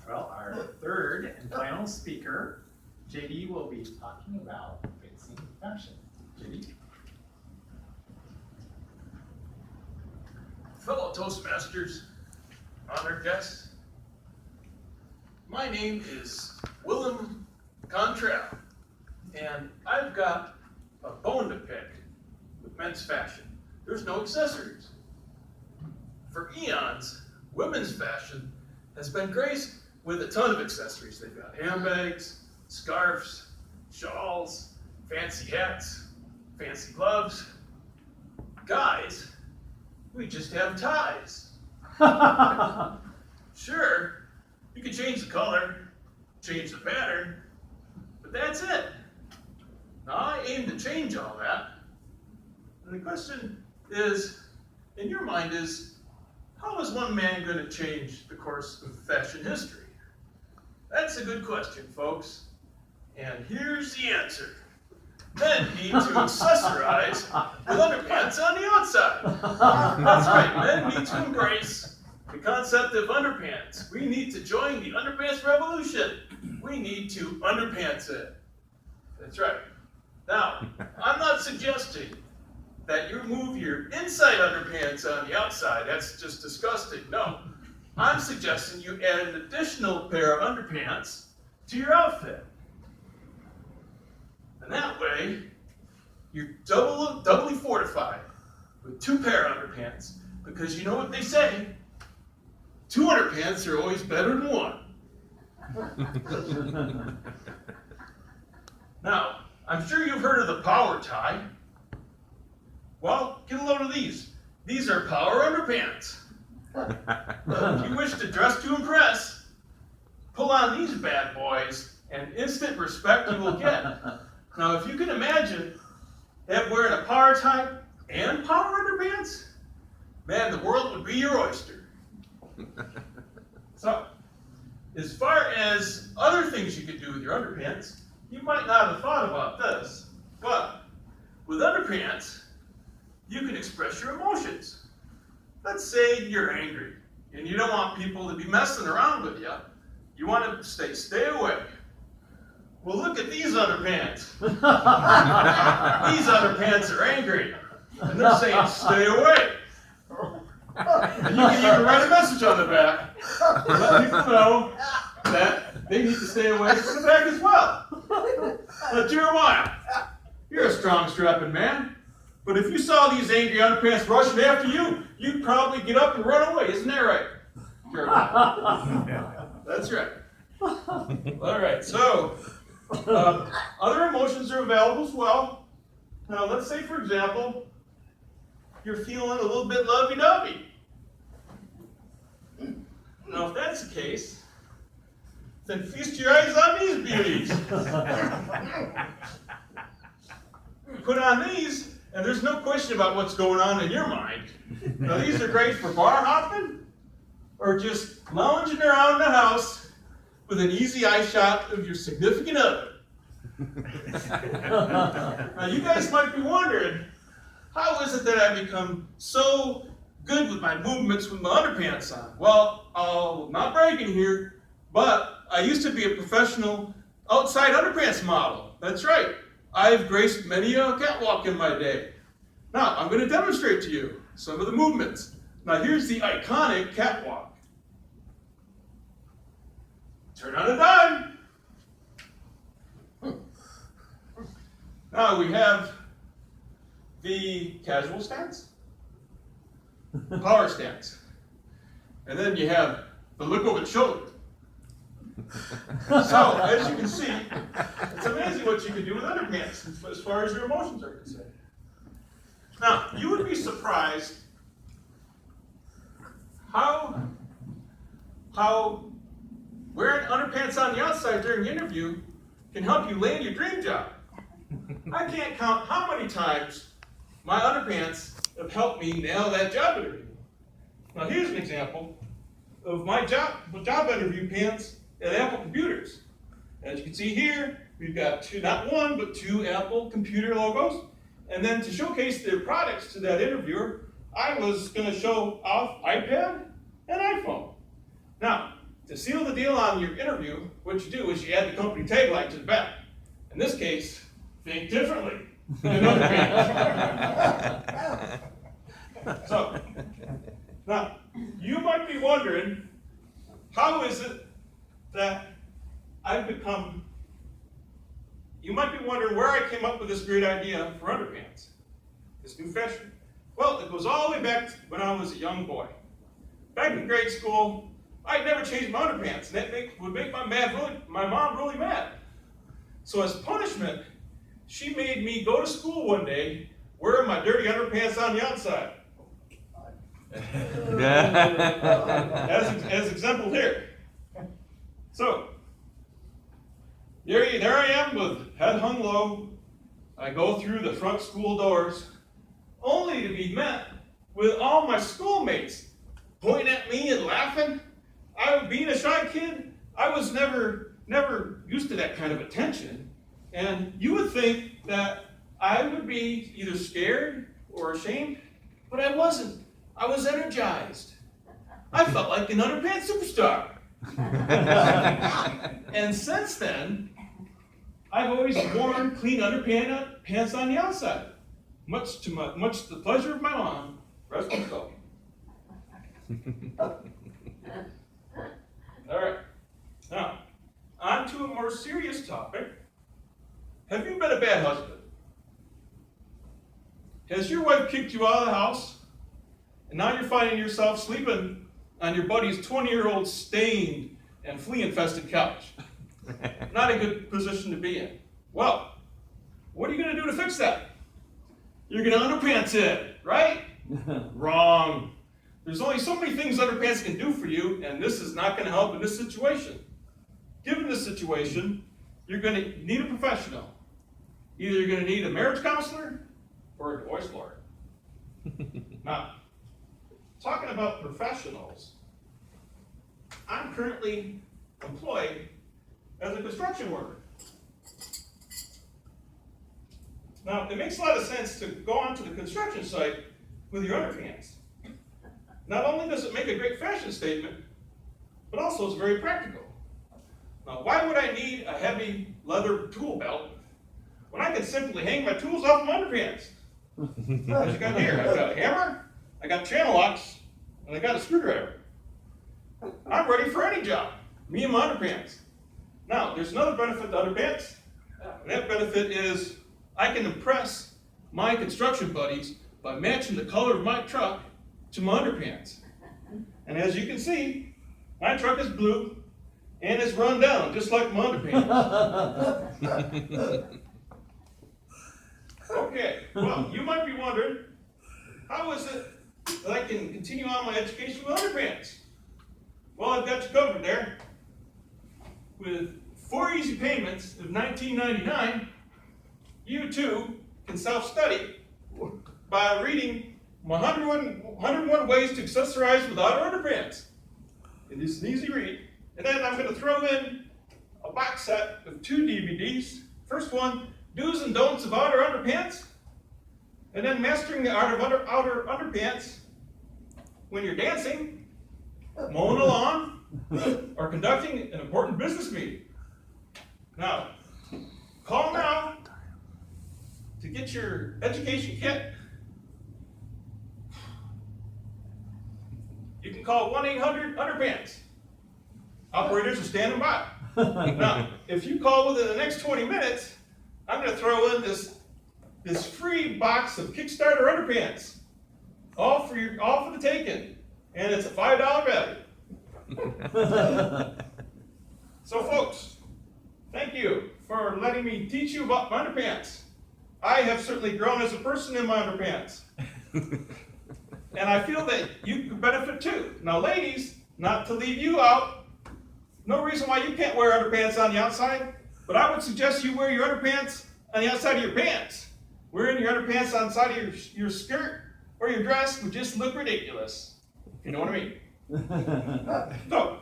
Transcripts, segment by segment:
Well, our third and final speaker, JD, will be talking about fixing fashion. JD? Fellow Toastmasters, honored guests, my name is Willem Contral, and I've got a bone to pick with men's fashion. There's no accessories. For eons, women's fashion has been graced with a ton of accessories. They've got handbags, scarves, shawls, fancy hats, fancy gloves. Guys, we just have ties. Sure, you can change the color, change the pattern, but that's it. Now, I aim to change all that. And the question is, in your mind, is how is one man going to change the course of fashion history? That's a good question, folks. And here's the answer. Men need to accessorize with underpants on the outside. That's right, men need to embrace the concept of underpants. We need to join the underpants revolution. We need to underpants it. That's right. Now, I'm not suggesting that you move your inside underpants on the outside. That's just disgusting. No. I'm suggesting you add an additional pair of underpants to your outfit. And that way, you're doubly fortified with two pair of underpants, because you know what they say, two underpants are always better than one. Now, I'm sure you've heard of the power tie. Well, get a load of these. These are power underpants. If you wish to dress to impress, pull on these bad boys, and instant respect you will get. Now, if you can imagine them wearing a power tie and power underpants, man, the world would be your oyster. So, as far as other things you could do with your underpants, you might not have thought about this, but with underpants, you can express your emotions. Let's say you're angry, and you don't want people to be messing around with you. You want to stay away. Well, look at these underpants. These underpants are angry, and they're saying, stay away. And you can even write a message on the back to let people know that they need to stay away from the back as well. Now, Jeremiah, you're a strong, strapping man, but if you saw these angry underpants rushing after you, you'd probably get up and run away. Isn't that right, Jeremiah? That's right. All right, so other emotions are available as well. Now, let's say, for example, you're feeling a little bit lovey-dovey. Now, if that's the case, then feast your eyes on these beauties. Put on these, and there's no question about what's going on in your mind. Now, these are great for bar hopping, or just lounging around the house with an easy eye shot of your significant other. Now, you guys might be wondering, how is it that I become so good with my movements with my underpants on? Well, I'm not bragging here, but I used to be a professional outside underpants model. That's right. I've graced many a catwalk in my day. Now, I'm going to demonstrate to you some of the movements. Now, here's the iconic catwalk. Turn on a dime. Now we have the casual stance, power stance, and then you have the look over the shoulder. So, as you can see, it's amazing what you can do with underpants as far as your emotions are concerned. Now, you would be surprised how wearing underpants on the outside during the interview can help you land your dream job. I can't count how many times my underpants have helped me nail that job interview. Now, here's an example of my job interview pants at Apple Computers. As you can see here, we've got not one, but two Apple computer logos. And then to showcase their products to that interviewer, I was going to show off iPad and iPhone. Now, to seal the deal on your interview, what you do is you add the company tagline to the back. In this case, think differently than underpants. So, now, you might be wondering, how is it that you might be wondering where I came up with this great idea for underpants, this new fashion. Well, it goes all the way back to when I was a young boy. Back in grade school, I'd never changed my underpants, and that would make my mom really mad. So as punishment, she made me go to school one day wearing my dirty underpants on the outside. as exempled here. So, there I am with head hung low. I go through the front school doors, only to be met with all my schoolmates pointing at me and laughing. Being a shy kid, I was never used to that kind of attention. And you would think that I would be either scared or ashamed, but I wasn't. I was energized. I felt like an underpants superstar. And since then, I've always worn clean underpants on the outside, much to the pleasure of my mom. Rest in peace. All right. Now, on to a more serious topic. Have you been a bad husband? Has your wife kicked you out of the house, and now you're finding yourself sleeping on your buddy's 20-year-old stained and flea-infested couch? Not a good position to be in. Well, what are you going to do to fix that? You're going to underpants it, right? Wrong. There's only so many things underpants can do for you, and this is not going to help in this situation. Given this situation, you're going to need a professional. Either you're going to need a marriage counselor or a divorce lawyer. Now, talking about professionals, I'm currently employed as a construction worker. Now, it makes a lot of sense to go onto the construction site with your underpants. Not only does it make a great fashion statement, but also it's very practical. Now, why would I need a heavy leather tool belt when I can simply hang my tools off my underpants? What you got here? I've got a hammer, I got channel locks, and I got a screwdriver. I'm ready for any job, me and my underpants. Now, there's another benefit to underpants, and that benefit is I can impress my construction buddies by matching the color of my truck to my underpants. And as you can see, my truck is blue and it's run down, just like my underpants. Okay, well, you might be wondering, how is it that I can continue on my education with underpants? Well, I've got you covered there. With 4 easy payments of $19.99, you too can self-study by reading 101 Ways to Accessorize Without Underpants. It is an easy read. And then I'm going to throw in a box set of 2 DVDs. First one, Do's and Don'ts of Outer Underpants. And then Mastering the Art of Outer Underpants when you're dancing, mowing a lawn, or conducting an important business meeting. Now, call now to get your education kit. You can call 1-800-UNDERPANTS. Operators are standing by. Now, if you call within the next 20 minutes, I'm going to throw in this free box of Kickstarter underpants, all for the taking, and it's a $5 value. So, folks, thank you for letting me teach you about my underpants. I have certainly grown as a person in my underpants. And I feel that you could benefit too. Now, ladies, not to leave you out, no reason why you can't wear underpants on the outside, but I would suggest you wear your underpants on the outside of your pants. Wearing your underpants on the side of your skirt or your dress would just look ridiculous, if you know what I mean. So,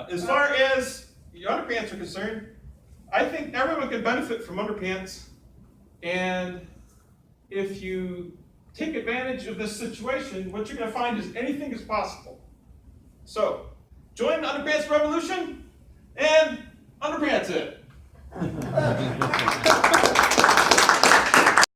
as far as your underpants are concerned, I think everyone can benefit from underpants, and if you take advantage of this situation, what you're going to find is anything is possible. So, Join Underpants Revolution and underpants it.